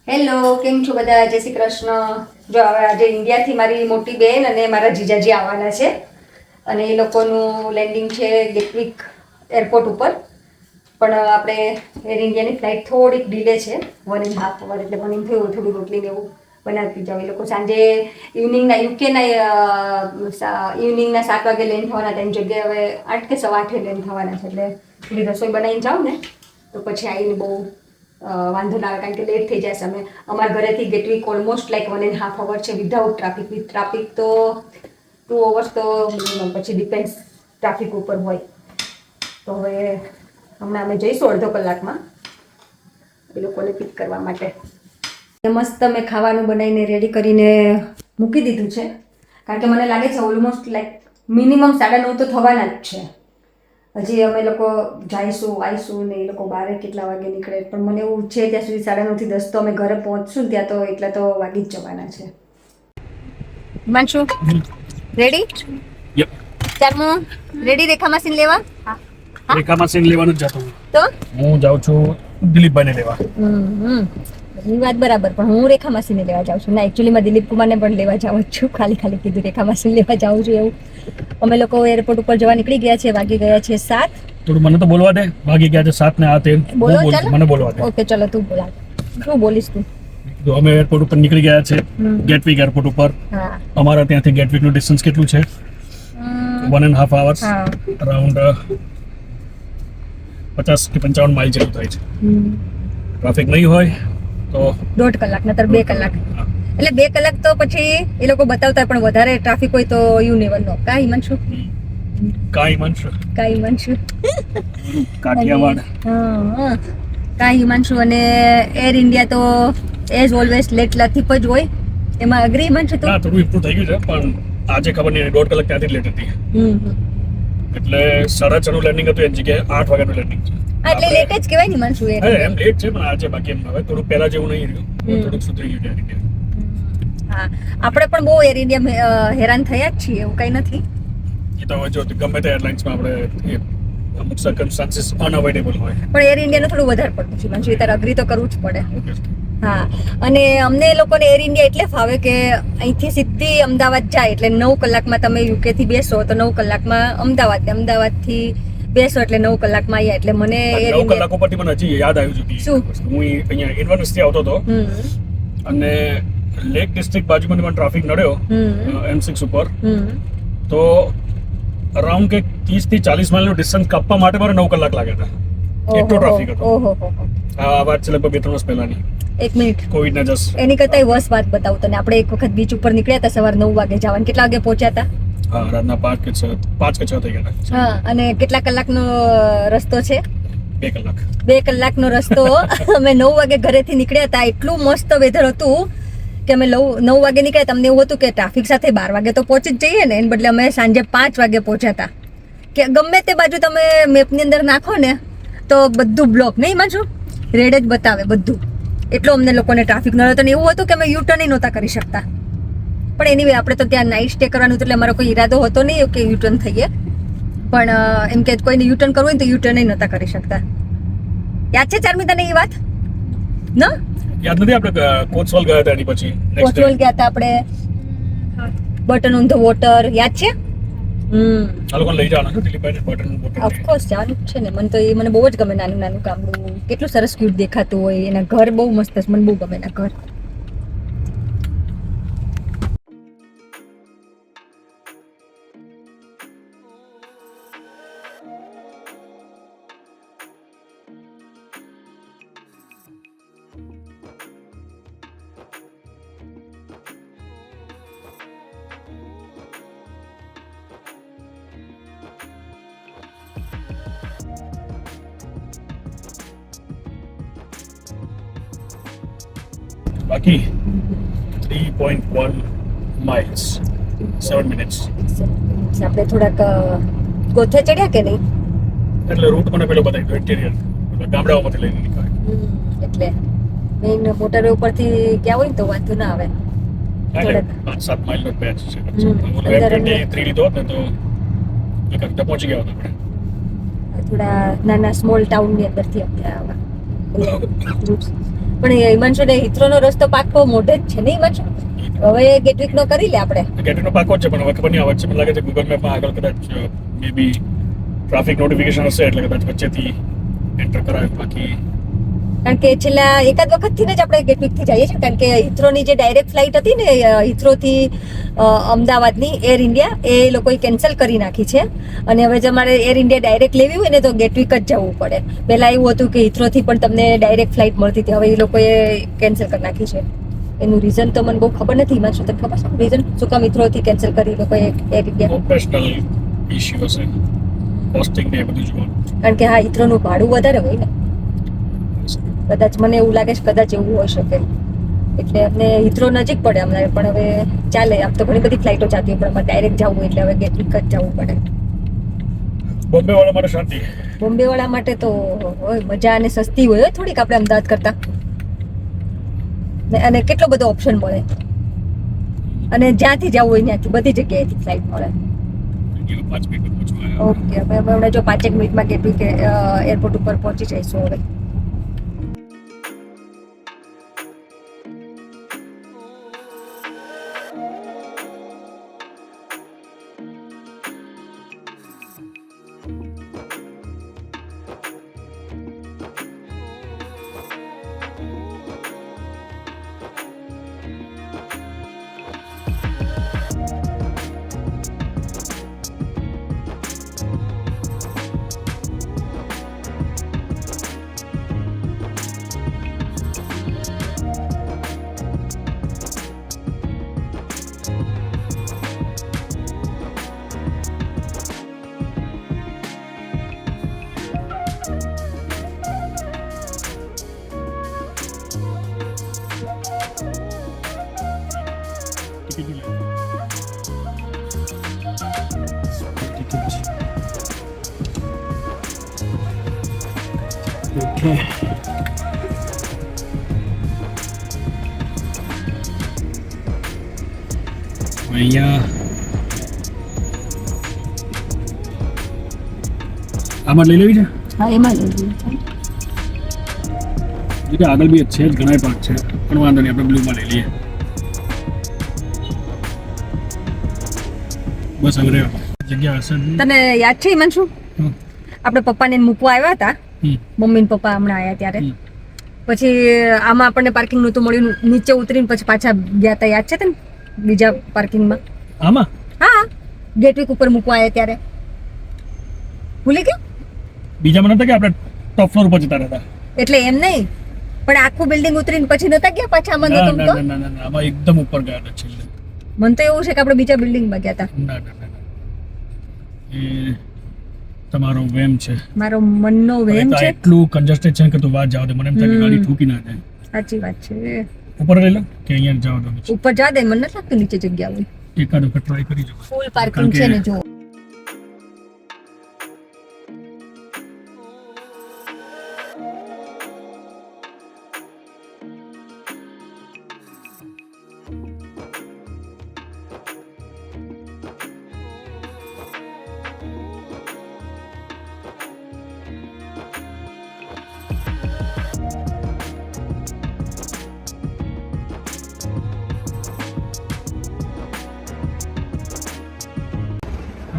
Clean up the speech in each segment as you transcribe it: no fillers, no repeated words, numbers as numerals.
Hello, કેમ છો બધા? જય શ્રી કૃષ્ણ. જો હવે આજે ઇન્ડિયાથી મારી મોટી બેન અને મારા જીજાજી આવવાના છે અને એ લોકોનું લેન્ડિંગ છે ગેટવિક એરપોર્ટ ઉપર. પણ આપણે એર ઇન્ડિયાની ફ્લાઇટ થોડીક ડીલે છે, 1.5 અવર, એટલે મને એમ થયું થોડી રોટલી ને એવું બનાવતી જાવ. એ લોકો સાંજે ઇવનિંગના ઇવનિંગના 7 વાગે લેન્ડ થવાના હતા, એની જગ્યાએ હવે 8 કે 8:15 લેન્ડ થવાના છે. એટલે થોડી રસોઈ બનાવીને જાઉં ને તો પછી આવીને બહુ વાંધો ના આવે, કારણ કે લેટ થઈ જશે. અમારા ઘરેથી ગેટવિક ઓલમોસ્ટ લાઈક 1.5 અવર છે વિધાઉટ ટ્રાફિક. વિથ ટ્રાફિક તો 2 અવર્સ તો મિનિમમ, પછી ડિપેન્ડ્સ ટ્રાફિક ઉપર હોય. તો હવે હમણાં અમે જઈશું અડધો કલાકમાં એ લોકોને પિક કરવા માટે. મસ્ત મેં ખાવાનું બનાવીને રેડી કરીને મૂકી દીધું છે, કારણ કે મને લાગે છે ઓલમોસ્ટ લાઈક મિનિમમ 9:30 તો થવાના જ છે. હજી અમે લોકો જઈશું આવીશું ને એ લોકો 12 કેટલા વાગે નીકળે, પણ મને એવું છે ત્યાં સુધી 9:30 થી 10 તો અમે ઘરે પહોંચશું ને ત્યાં તો એટલા તો વાગી જ જવાના છે. હિમાંશુ રેડી? યપ. ચાલ રેડી રેખા મશીન લેવા? હા, રેખા મશીન લેવાનું જ જતો તો હું જાઉં છું દિલીપભાઈને લેવા. એ વાત બરાબર, પણ હું રેખા માસીને લેવા જાઉં છું. ના, એકચ્યુઅલીમાં દિલીપ કુમારને પણ લેવા જાઉં છું. ખાલી કીધું રેખા માસીને લેવા જાઉં છું એવું. અમે લોકો એરપોર્ટ ઉપર જવા નીકળી ગયા છે, વાગી ગયા છે 7. થોડું મને તો બોલવા દે, વાગી ગયા છે 7 ને આ તે. બોલો, હું ચાલો. મને બોલવા દે. ઓકે, ચલો તું બોલા. શું બોલીશ તું? તો અમે એરપોર્ટ ઉપર નીકળી ગયા છે, ગેટવિક એરપોર્ટ ઉપર. હા. અમારા ત્યાંથી ગેટવિકનું ડિસ્ટન્સ કેટલું છે? 1.5 hours. હા. અરાઉન્ડ 50 કે 55 માઇલ જેટલું થાય છે. ટ્રાફિક નહીં હોય તો 1.5 કલાક, નતર 2 કલાક. એટલે 2 કલાક તો પછી એ લોકો બતાવતા હોય, પણ વધારે ટ્રાફિક હોય તો યુ નેવર નો. કા હિમાંશુ? કા હિમાંશુ? કાઠિયાવાડ. હા, કા હિમાંશુ. અને એર ઇન્ડિયા તો એઝ ઓલવેઝ લેટ લતીફ જ હોય. એમાં અગ્રી હિમાંશુ તું? હા, થોડું ઇમ્પ્રૂવ થઈ ગયું છે, પણ આજે ખબર નહીં 1.5 કલાક ત્યાંથી લેટ હતી. એટલે 6:30 નું લેન્ડિંગ હતું, એની જગ્યાએ 8 વાગ્યાનું લેન્ડિંગ છે. એટલે લેટ જ કહેવાય ને હિમાંશુ. એમ લેટ છે, પણ આજે બાકી એમ હવે થોડું પહેલા જેવું નહીં રહ્યું, થોડુંક સુધરી ગયું છે. હા, આપણે પણ બહુ એર ઇન્ડિયા હેરાન થયા જ છીએ, એવું કંઈ નથી. એ તો હવે જો ગમે તે એરલાઇન્સમાં આપણે અમુક સર્કમસ્ટાન્સીસ અનઅવોઇડેબલ હોય, પણ એર ઇન્ડિયાનું થોડું વધારે પડતું છે હિમાંશુ. એ તારે અગ્રી તો કરવું જ પડે. હા, અને અમને લોકોને એર ઇન્ડિયા એટલે ફાવે કે અહીંથી સીધી અમદાવાદ જાય એટલે 9 કલાકમાં તમે યુકે થી બેસો તો 9 કલાકમાં અમદાવાદથી બેસો એટલે 9 કલાકમાં આવ્યા. એટલે મને એર 9 કલાક ઉપરથી મને હજી યાદ આવ્યું છે. શું? હું અહીંયા યુનિવર્સિટી આવતો હતો અને લેક ડિસ્ટ્રિક્ટ બાજુમાં મને ટ્રાફિક નડ્યો M6 ઉપર. તો અરાઉન્ડ કે 30 થી 40 માઇલનું ડિસ્ટન્સ કાપવા માટે મારે 9 કલાક લાગ્યા હતા. એટલો ટ્રાફિક હતો. આ વાત છે લગભગ 2-3 વર્ષ પહેલાની. 1 મિનિટ, કોવિડના જસ્ટ એની કરતા વર્સ વાત બતાવું તને. આપણે એક વખત બીચ ઉપર નીકળ્યા હતા સવારે 9 વાગે જવાનું. કેટલા વાગે પહોંચ્યા હતા? હા, રાતના 5 કે 6 થઈ ગયા હતા. હા, અને કેટલા કલાકનો રસ્તો છે? 2 કલાક. 2 કલાકનો રસ્તો. અમે 9 વાગે ઘરેથી નીકળ્યા હતા. એટલું મસ્ત વેધર હતું કે અમે 9 વાગે નીકળ્યા. તમને એવું હતું કે ટ્રાફિક સાથે 12 વાગે તો પહોંચી જ જઈએ ને, એને બદલે અમે સાંજે 5 વાગે પહોંચ્યા હતા. કે ગમે તે બાજુ તમે મેપની અંદર નાખો ને તો બધું બ્લોક નહીં માનશું, રેડ જ બતાવે બધું. એટલો અમને લોકોને ટ્રાફિક ન હતો ને એવું હતું કે અમે યુટર્ન નહોતા કરી શકતા. પણ એની આપણે તો ત્યાં નાઇટ સ્ટે કરવાનું હતું, એટલે અમારો કોઈ ઈરાદો હતો નહીં કે યુટર્ન થઈએ. પણ એમ કે કોઈને યુટર્ન કરવું હોય તો યુટર્ન નહોતા કરી શકતા. યાદ છે ચાર્મી તને એ વાત? ના યાદ નથી? આપણે કોચવાલ ગયા હતા એની પછી કોચવલ ગયા હતા આપણે. બટન ઓન ધ વોટર યાદ છે? આ લોકોને લઈ જવાના છે દિલીપભાઈને બટન વોટર. ઓફકોર્સ જવાનું જ છે ને. મને બહુ જ ગમે નાનું નાનું ગામડું. કેટલું સરસ ક્યુટ દેખાતું હોય. એના ઘર બહુ મસ્ત છે, મને બહુ ગમે એના ઘર. બાકી 3.1 miles 7 minutes. આપણે થોડાક ગોથે ચડ્યા કે નહીં? એટલે રૂટ મને પેલો બતાવી ઇન્ટિરિયર ગામડાઓમાંથી લઈને નીકળે. એટલે મેઇન મોટર ઉપરથી ગયા હોય ને તો વાંધો ના આવે. 5-7 માઇલનો પેચ છે. M23 લીધો હોત ને તો એક હપ્તા પહોંચી ગયા હોત આપણે. થોડા નાના સ્મોલ ટાઉનની અંદરથી આપણે આવા પણ હિમાંશુ ને હિથ્રોનો રસ્તો પાકો મોઢે જ છે ને હિમાંશુ? હવે ગેટવિક નો કરી લે આપણે. ગેટનો પાકો જ છે પણ હવે ખબર નહીં આવે છે. મને લાગે છે ગૂગલ મેપમાં આગળ કદાચ મે બી ટ્રાફિક નોટિફિકેશન હશે એટલે કદાચ વચ્ચેથી એન્ટર કરાવે. બાકી કારણ કે છેલ્લા એકાદ વખત થી જ આપણે ગેટવિક થી જઈએ છીએ, કારણ કે હિથ્રોની જે ડાયરેક્ટ ફ્લાઇટ હતી ને હિથ્રો થી અમદાવાદની એર ઇન્ડિયા, એ લોકોએ કેન્સલ કરી નાખી છે. અને હવે જો અમારે એર ઇન્ડિયા ડાયરેક્ટ લેવી હોય ને તો ગેટવિક જ જવું પડે. પહેલા એવું હતું કે હિથ્રો થી પણ તમને ડાયરેક્ટ ફ્લાઇટ મળતી હતી, હવે એ લોકોએ કેન્સલ કરી નાખી છે. એનું રીઝન તો મને બહુ ખબર નથી. એમાં શું તને ખબર છે રીઝન શું કામ હિથ્રો થી કેન્સલ કરી લોકોએ એર ઇન્ડિયા? ઓપરેશનલ ઇશ્યુ હશે, કોસ્ટિંગ ને એ બધું જોવાનું. કારણ કે હા, હિથ્રોનું ભાડું વધારે હોય ને, કદાચ મને એવું લાગે છે કદાચ એવું હોઈ શકે. એટલે અમને હિથ્રો નજીક પડે અમારે, પણ હવે ચાલે. આમ તો ઘણી બધી ફ્લાઇટો જતી હોય, પણ અમારે ડાયરેક્ટ જવું એટલે હવે ગેટવિક જ જવું પડે. બોમ્બે વાળા માટે શાંતિ. બોમ્બે વાળા માટે તો હોય મજા, અને સસ્તી હોય થોડીક આપણે અમદાવાદ કરતા, અને કેટલો બધો ઓપ્શન મળે. અને જ્યાંથી જવું હોય ત્યાંથી બધી જગ્યાએથી ફ્લાઇટ મળે. 5 મિનિટ પૂછવા આવ્યા. ઓકે, હવે હમણાં જો 5 મિનિટમાં ગેટવિક એરપોર્ટ ઉપર પહોંચી જઈશું હવે. Okay. અહીંયા આમાં લઈ લેવી છે. હા, એમાં લઈ લઈએ. આગળ બી છે જ ઘણા પાર્ક છે, પણ વાંધો નહીં, આપણે બ્લુમાં લઈ લઈએ. બસ હવે રહ્યો જગ્યા હશે. તને યાદ છે હિમાંશુ, આપણે પપ્પાને મૂકવા આવ્યા હતા, મમ્મી ને પપ્પા હમણાં આવ્યા ત્યારે, પછી આમાં આપણને પાર્કિંગ નહોતું મળ્યું, નીચે ઉતરીને પછી પાછા ગયા હતા, યાદ છે તને? બીજા પાર્કિંગમાં. આમાં? હા, ગેટવિક ઉપર મૂકવા આવ્યા ત્યારે. ભૂલી ગયો? બીજામાં નતા કે આપણે ટોપ ફ્લોર પર જતા હતા? એટલે એમ નહીં, પણ આખું બિલ્ડિંગ ઉતરીને પછી નતા ગયા પાછા આમાં? ના આમાં એકદમ ઉપર ગયા હતા છેલ્લે. મને તો એવું છે કે આપણે બીજા બિલ્ડિંગમાં ગયા હતા. ના એ તમારો વેમ છે. મારો મનનો વેમ છે. એટલું કન્જસ્ટેડ છે કે તું વાત જાવ દે, મને એમ થાય કે ગાડી ઠૂકી ના જાય. સાચી વાત છે. ઉપર લઈ લો કે અહીંયા જાવ દો? ઉપર જા દે, મને નથી લાગતું નીચે જગ્યા હોય. એકાદ વખત ટ્રાય કરી જો. ફૂલ પાર્કિંગ છે ને, જો.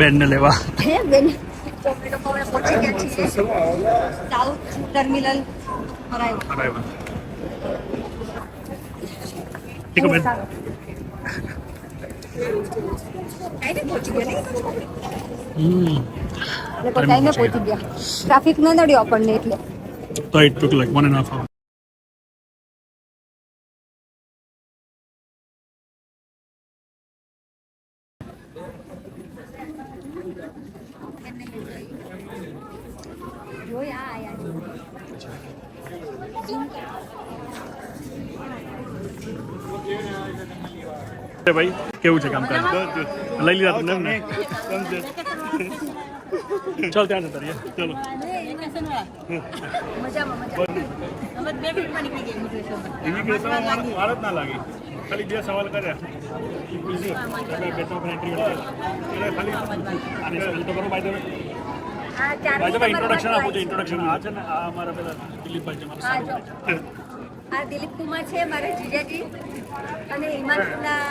બેન ને લેવા હે બેન, ટોમેટો પાવડર પહોંચી ગયા છીએ સાઉથ ટર્મિનલ અરાઈવલ. ઠીક બેન. ટાઈમે પહોંચી ગયા ને, ટાઈમે પહોંચી ગયા. ટ્રાફિક ન નડ્યો આપણને એટલે. તો it took like 1.5 hours. ભાઈ કેવું છે કામકાજ? લઈ લીધા તમને એમને? ચાલ ત્યાં જતા રહીએ. ચલો ઇમિગ્રેશન વાર જ ના લાગી, ખાલી 2 સવાલ કર્યા. ઇઝી એન્ટ્રી એટલે ખાલી આને સ્પેલ તો કરો. બાય ધ વે ઇન્ટ્રોડક્શન આપું છું. ઇન્ટ્રોડક્શન આ છે ને, આ અમારા પેલા દિલીપભાઈ છે મારા. આ દિલીપ કુમાર છે મારા જીજાજી અને હિમાંશુના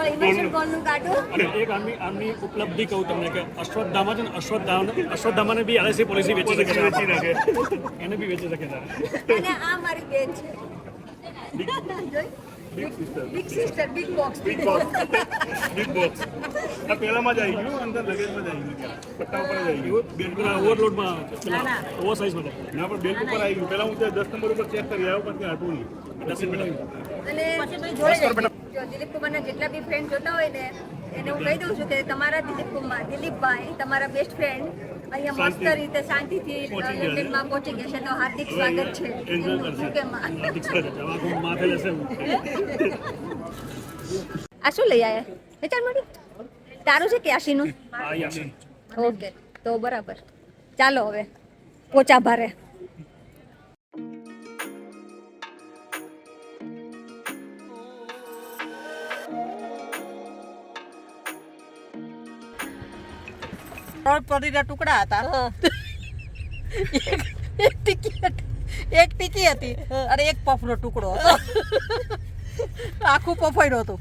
હિમાંશુ ગાડું. અને એક આમની ઉપલબ્ધિ કહું તમને કે અશ્વત્થામા છે ને અશ્વત્થામાને બી એલઆઈસી પોલિસી વેચી શકે એને બી વેચી શકે અને આ મારી બેન છે big sister big box. Big box આ પેલામાં જ આવી ગયું અંદર લગેજમાં જ આવી ગયું પટ્ટા ઉપર જ આવી ગયું પેલા ઓવરલોડમાં ઓવર સાઇઝમાં ના પણ બેલ્ટ ઉપર આવી ગયું પેલા હું ત્યાં 10 નંબર ઉપર ચેક કરી આવ્યો પણ ત્યાં હતું નહીં અને જોડે જો દિલીપ કુમારના જેટલા બી ફ્રેન્ડ જોતા હોય ને એને હું કહી દઉં છું કે તમારા દિલીપભાઈ તમારા બેસ્ટ ફ્રેન્ડ અહીંયા મસ્ત રીતે શાંતિથી લંડનમાં પહોંચી ગયા છે તો હાર્દિક સ્વાગત છે યુકેમાં. માથે લેશે આ શું લઈ આવ્યા વિચાર મળી તારું છે કે આશીનું? ઓકે તો બરાબર ચાલો હવે પોચા ભારે. પરીના ટુકડા હતા એક ટીકી હતી અને એક પફનો ટુકડો હતો આખું પફાઈનું હતું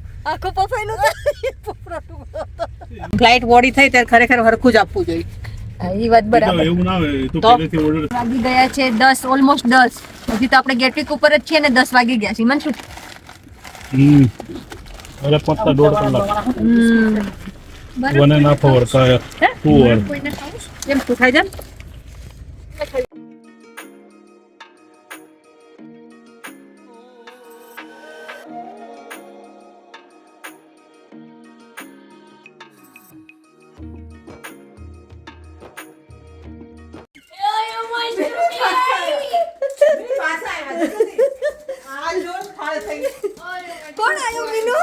પફનો ટુકડો હતો. ફ્લાઇટ મોડી થઈ ત્યારે ખરેખર હરખું જ આપવું જોઈએ. એ વાત બરાબર. એવું ના હોય તો તો? પહેલેથી ઓર્ડર વાગી ગયા છે 10 ઓલમોસ્ટ 10. હજી તો આપણે ગેટવીક ઉપર જ છીએ ને 10 વાગી ગયા છે. હિમાંશુ અરે પત્તા 1.5 કલાક વને ના ફવરતા 2 hour કેમ તું ખાઈ જા. કોણ આવ્યો મીનુ?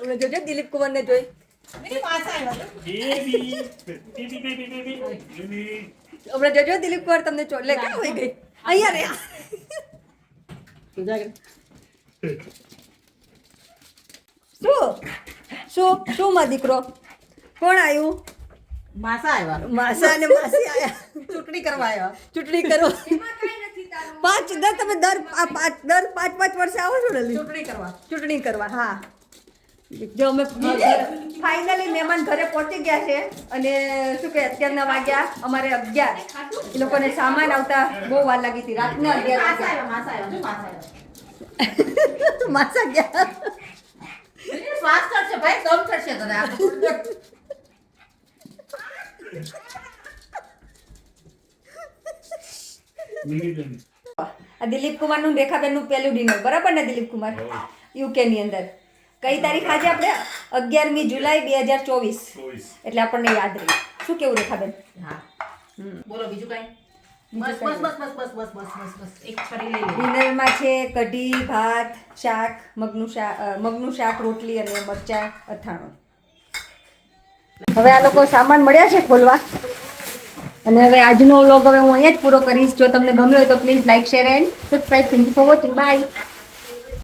ઓલો જોજો દિલીપ કુમાર ને જોઈ. હમણાં જોજો દિલીપ કુમાર તમને ચોલે ક્યાં હોય ગઈ અહીંયા રે. શું માં દીકરો કોણ આવ્યું? માસા આવ્યા. માસા અને માસી આયા ચૂંટણી કરવા આવ્યા. ચૂંટણી કરો. તમે દર 5 વર્ષે આવો છો ને ચૂંટણી કરવા. હા જો અમે ફાઇનલી મહેમાન ઘરે પહોંચી ગયા છે અને શું કે અત્યારના વાગ્યા અમારે 11. એ લોકોને સામાન આવતા બહુ વાર લાગી હતી રાતના 11 માસા ગયા. શ્વાસ ચડશે ભાઈ દમ ચડશે તને આ દિલીપ કુમારનું રેખાબેનનું પહેલું ડિનર બરાબર ને દિલીપ કુમાર યુકે ની અંદર કઈ તારીખ આજે આપણે 11મી જુલાઈ 2024 એટલે આપણને યાદ રહી. શું કેવું રેખાબેન? બોલો બીજું કઈ? બસ એક છરી લઈ લે. ડિનરમાં છે કઢી ભાત શાક મગનું શાક રોટલી અને મરચાં અથાણું. હવે આ લોકો સામાન મળ્યા છે ખોલવા અને હવે આજનો વ્લોગ હવે હું અહીંયા જ પૂરો કરીશ. જો તમને ગમ્યો હોય તો please like share and subscribe. Thank you for watching. By.